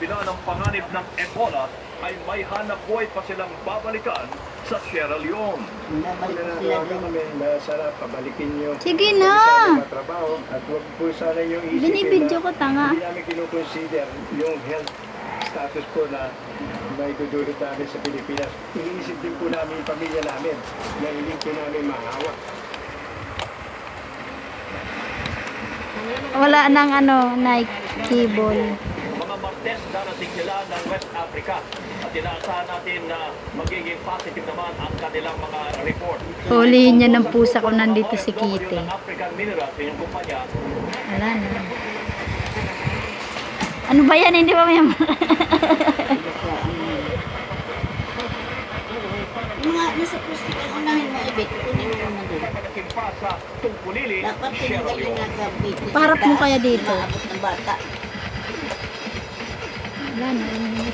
kabila ng panganib ng Ebola, ay may hanap buhay pa silang babalikan sa Sierra Leone. Nabalik ko sila doon. Sana pabalikin nyo. Sige na. Trabaho at huwag po sana yung isipin Binibidyo ko, tanga. hindi namin kinukonsider yung health status po na may dudulot namin sa Pilipinas. Iniisip din po namin yung pamilya namin na hindi po namin mahawak. Wala nang Nike ball. Mga Martes darating sila ng West Africa at inaasahan natin na magiging positive naman ang kanilang mga report. Hulihin niya ng pusa ko nandito si Kitty. Ng African Minerals, yung kumpanya, Wala na. Ano ba yan? Hindi ba may Mga nasa plastic ang unahin mo ibig. Kunin mo na doon. nagkimpa sa Tungkulili, Dapat Sierra tinanggalin Leone. na kabitis. Paharap mo kaya dito? Maabot ng bata. Wala na.